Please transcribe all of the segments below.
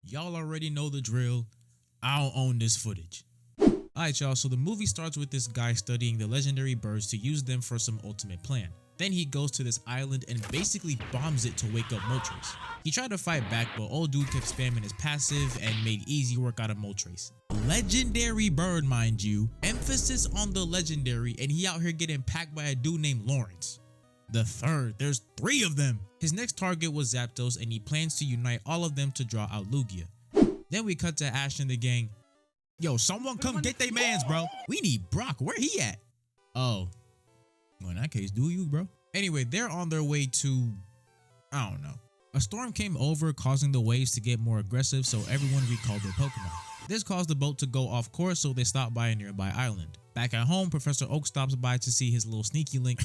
Y'all already know the drill. I don't own this footage. Alright y'all, so the movie starts with this guy studying the legendary birds to use them for some ultimate plan. Then he goes to this island and basically bombs it to wake up Moltres. He tried to fight back, but old dude kept spamming his passive and made easy work out of Moltres. Legendary bird, mind you. Emphasis on the legendary, and he out here getting packed by a dude named Lawrence. The third, there's 3 of them. His next target was Zapdos, and he plans to unite all of them to draw out Lugia. Then we cut to Ash and the gang. Yo, someone come get they mans, bro. We need Brock. Where he at? Oh. Well, in that case, do you, bro? Anyway, they're on their way to... I don't know. A storm came over, causing the waves to get more aggressive, so everyone recalled their Pokemon. This caused the boat to go off course, so they stopped by a nearby island. Back at home, Professor Oak stops by to see his little sneaky link.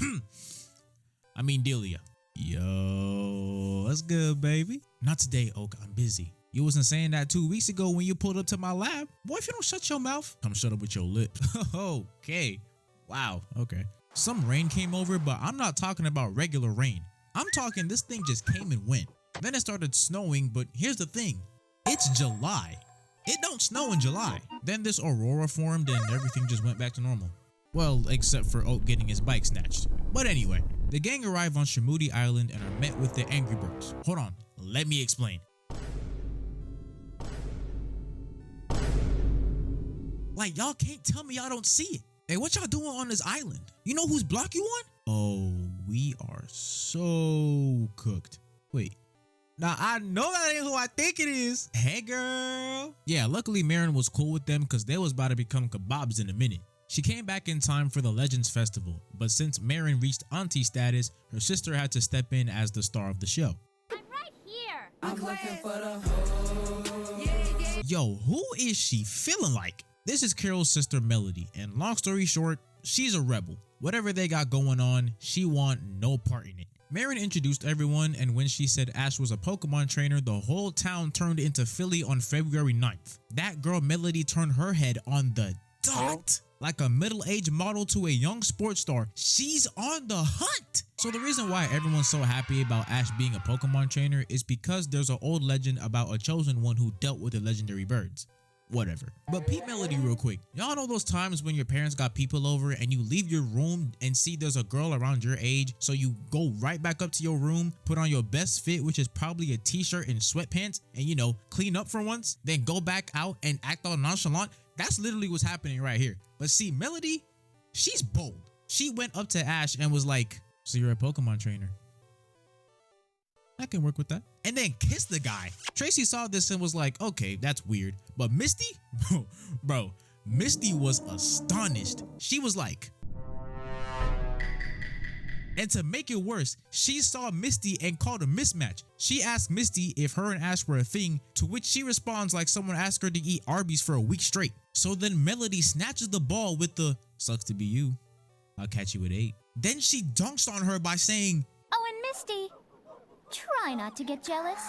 I mean Delia. Yo, what's good, baby? Not today, Oak. I'm busy. You wasn't saying that 2 weeks ago when you pulled up to my lab. Boy, if you don't shut your mouth, come shut up with your lips. Okay. Wow. Okay. Some rain came over, but I'm not talking about regular rain. I'm talking this thing just came and went. Then it started snowing, but here's the thing. It's July. It don't snow in July. Then this aurora formed and everything just went back to normal. Well, except for Oak getting his bike snatched. But anyway, the gang arrive on Shamudi Island and are met with the Angry Birds. Hold on, let me explain. Like, y'all can't tell me y'all don't see it. Hey, what y'all doing on this island? You know whose block you on? Oh, we are so cooked. Wait. Now, I know that ain't who I think it is. Hey, girl. Yeah, luckily Marin was cool with them because they was about to become kebabs in a minute. She came back in time for the Legends Festival, but since Marin reached auntie status, her sister had to step in as the star of the show. I'm right here. I'm looking for the hoe. Yo, who is she feeling like? This is Carol's sister Melody, and long story short, she's a rebel. Whatever they got going on, she want no part in it. Marin introduced everyone, and when she said Ash was a Pokemon trainer, the whole town turned into Philly on February 9th. That girl Melody turned her head on the dot. Like a middle-aged model to a young sports star, she's on the hunt. So the reason why everyone's so happy about Ash being a Pokemon trainer is because there's an old legend about a chosen one who dealt with the legendary birds. Whatever. But peep Melody real quick. Y'all know those times when your parents got people over and you leave your room and see there's a girl around your age, so you go right back up to your room, put on your best fit, which is probably a t-shirt and sweatpants, and you know, clean up for once, then go back out and act all nonchalant? That's literally what's happening right here. But see, Melody, she's bold. She went up to Ash and was like, so you're a Pokemon trainer? I can work with that. And then kissed the guy. Tracy saw this and was like, okay, that's weird. But Misty? Bro, Misty was astonished. She was like... And to make it worse, she saw Misty and called a mismatch. She asked Misty if her and Ash were a thing, to which she responds like someone asked her to eat Arby's for a week straight. So then Melody snatches the ball with the, sucks to be you, I'll catch you at 8. Then she dunks on her by saying, Oh, and Misty, try not to get jealous.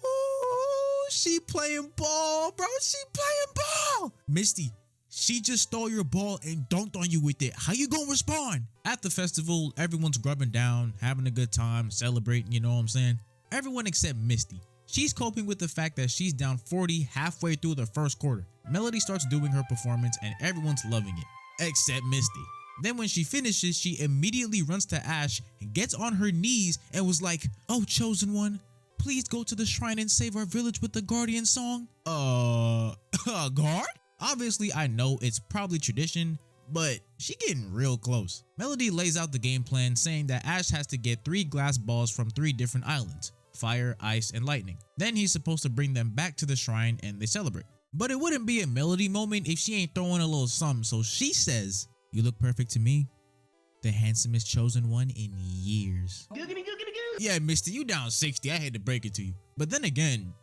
ooh, she playing ball, bro. She playing ball. Misty, she just stole your ball and dunked on you with it. How you gonna respond? At the festival, everyone's grubbing down, having a good time, celebrating, you know what I'm saying? Everyone except Misty. She's coping with the fact that she's down 40 halfway through the first quarter. Melody starts doing her performance and everyone's loving it, except Misty. Then when she finishes, she immediately runs to Ash and gets on her knees and was like, oh, chosen one, please go to the shrine and save our village with the Guardian song. Guard? Obviously, I know it's probably tradition, but she getting real close. Melody lays out the game plan saying that Ash has to get 3 glass balls from 3 different islands, fire, ice, and lightning. Then he's supposed to bring them back to the shrine and they celebrate. But it wouldn't be a Melody moment if she ain't throwing a little something, so she says, you look perfect to me. The handsomest chosen one in years. Yeah, Misty, you down 60. I hate to break it to you. But then again,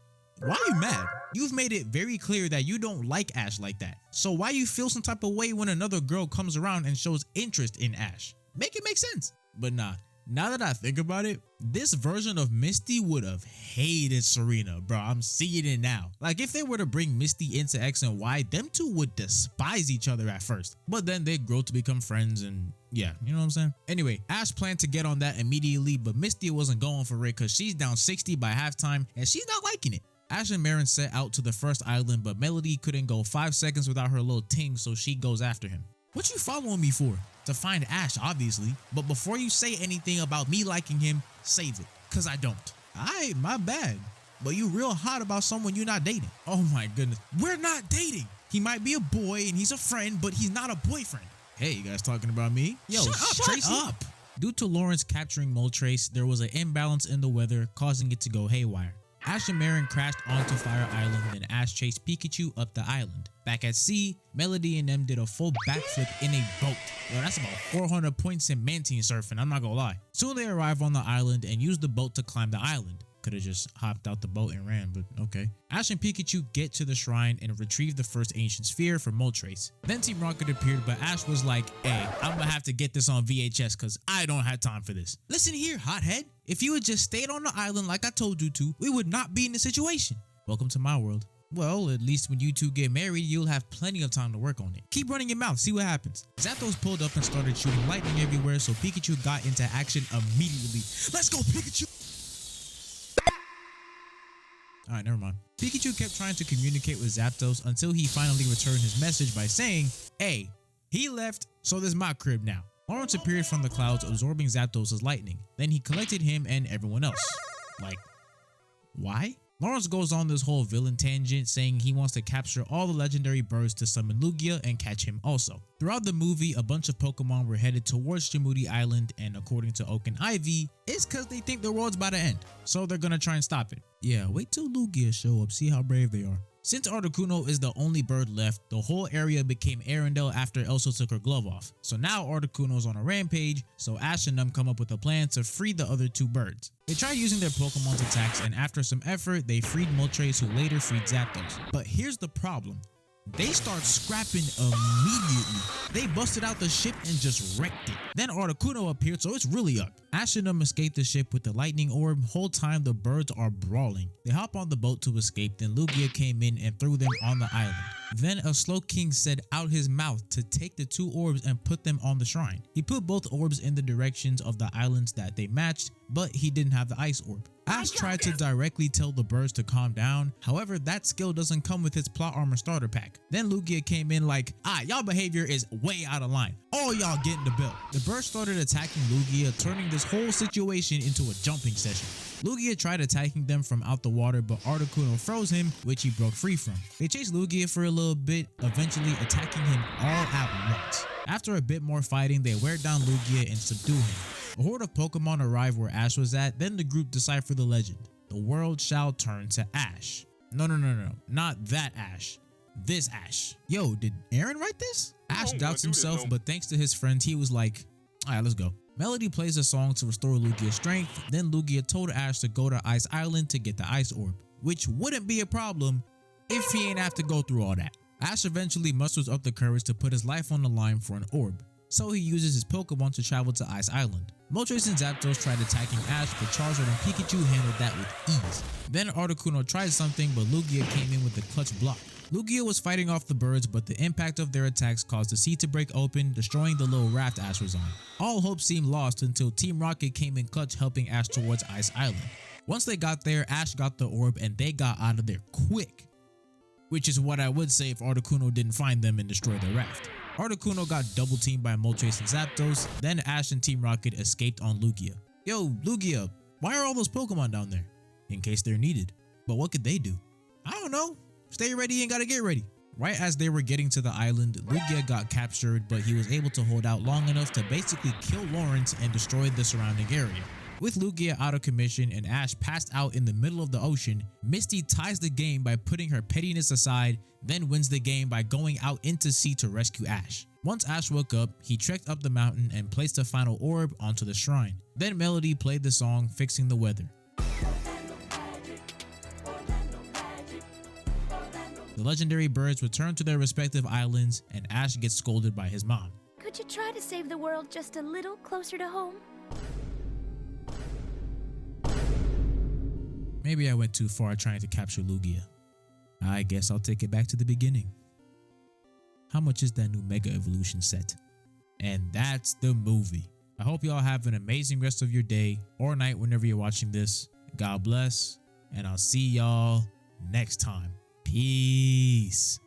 why are you mad? You've made it very clear that you don't like Ash like that. So why you feel some type of way when another girl comes around and shows interest in Ash? Make it make sense. But nah, now that I think about it, this version of Misty would have hated Serena, bro. I'm seeing it now. Like if they were to bring Misty into X and Y, them two would despise each other at first. But then they grow to become friends and yeah, you know what I'm saying? Anyway, Ash planned to get on that immediately, but Misty wasn't going for it because she's down 60 by halftime and she's not liking it. Ash and Marin set out to the first island, but Melody couldn't go 5 seconds without her little ting, so she goes after him. What you following me for? To find Ash, obviously, but before you say anything about me liking him, save it, cause I don't. Aight, my bad. But you real hot about someone you're not dating. Oh my goodness, we're not dating. He might be a boy and he's a friend, but he's not a boyfriend. Hey, you guys talking about me? Yo, shut up. Due to Lawrence capturing Moltres, there was an imbalance in the weather, causing it to go haywire. Ash and Marin crashed onto Fire Island, and Ash chased Pikachu up the island. Back at sea, Melody and them did a full backflip in a boat. Yo, that's about 400 points in Mantine surfing, I'm not gonna lie. Soon they arrive on the island and use the boat to climb the island. Could have just hopped out the boat and ran, but okay. Ash and Pikachu get to the shrine and retrieve the first ancient sphere for Moltres. Then Team Rocket appeared, but Ash was like, hey, I'm gonna have to get this on VHS cause I don't have time for this. Listen here, hothead. If you had just stayed on the island like I told you to, we would not be in this situation. Welcome to my world. Well, at least when you two get married, you'll have plenty of time to work on it. Keep running your mouth, see what happens. Zapdos pulled up and started shooting lightning everywhere, so Pikachu got into action immediately. Let's go, Pikachu! Alright, never mind. Pikachu kept trying to communicate with Zapdos until he finally returned his message by saying, hey, he left, so this is my crib now. Lawrence appeared from the clouds, absorbing Zapdos' lightning. Then he collected him and everyone else. Like, why? Lawrence goes on this whole villain tangent, saying he wants to capture all the legendary birds to summon Lugia and catch him also. Throughout the movie, a bunch of Pokemon were headed towards Jamudi Island, and according to Oak and Ivy, it's cause they think the world's about to end, so they're gonna try and stop it. Yeah, wait till Lugia show up, see how brave they are. Since Articuno is the only bird left, the whole area became Arendelle after Elsa took her glove off. So now Articuno's on a rampage, so Ash and them come up with a plan to free the other two birds. They try using their Pokemon's attacks, and after some effort, they freed Moltres, who later freed Zapdos. But here's the problem. They start scrapping immediately. They busted out the ship and just wrecked it. Then Articuno appeared, so it's really up. Ash and them escaped the ship with the lightning orb. Whole time the birds are brawling. They hop on the boat to escape, then Lugia came in and threw them on the island. Then a Slowking said out his mouth to take the two orbs and put them on the shrine. He put both orbs in the directions of the islands that they matched, but he didn't have the ice orb. Ash tried to directly tell the birds to calm down, however that skill doesn't come with his plot armor starter pack. Then Lugia came in like, y'all behavior is way out of line. All y'all getting the belt. The birds started attacking Lugia, turning this whole situation into a jumping session. Lugia tried attacking them from out the water, but Articuno froze him, which he broke free from. They chased Lugia for a little bit, eventually attacking him all at once. After a bit more fighting, they wear down Lugia and subdue him. A horde of Pokemon arrived where Ash was at, then the group deciphered the legend. The world shall turn to ash. No, not that Ash. This Ash. Yo, did Aaron write this? Ash doubts himself, but thanks to his friend, he was like, alright, let's go. Melody plays a song to restore Lugia's strength, then Lugia told Ash to go to Ice Island to get the Ice Orb, which wouldn't be a problem if he ain't have to go through all that. Ash eventually musters up the courage to put his life on the line for an orb, so he uses his Pokemon to travel to Ice Island. Moltres and Zapdos tried attacking Ash, but Charizard and Pikachu handled that with ease. Then Articuno tried something, but Lugia came in with a clutch block. Lugia was fighting off the birds, but the impact of their attacks caused the sea to break open, destroying the little raft Ash was on. All hope seemed lost until Team Rocket came in clutch, helping Ash towards Ice Island. Once they got there, Ash got the orb and they got out of there quick. Which is what I would say if Articuno didn't find them and destroy the raft. Articuno got double teamed by Moltres and Zapdos, then Ash and Team Rocket escaped on Lugia. Yo, Lugia, why are all those Pokemon down there? In case they're needed. But what could they do? I don't know. Stay ready and gotta get ready. Right as they were getting to the island, Lugia got captured, but he was able to hold out long enough to basically kill Lawrence and destroy the surrounding area. With Lugia out of commission and Ash passed out in the middle of the ocean, Misty ties the game by putting her pettiness aside, then wins the game by going out into sea to rescue Ash. Once Ash woke up, he trekked up the mountain and placed the final orb onto the shrine. Then Melody played the song Fixing the Weather. The legendary birds return to their respective islands and Ash gets scolded by his mom. Could you try to save the world just a little closer to home? Maybe I went too far trying to capture Lugia. I guess I'll take it back to the beginning. How much is that new Mega Evolution set? And that's the movie. I hope y'all have an amazing rest of your day or night whenever you're watching this. God bless, and I'll see y'all next time. Peace.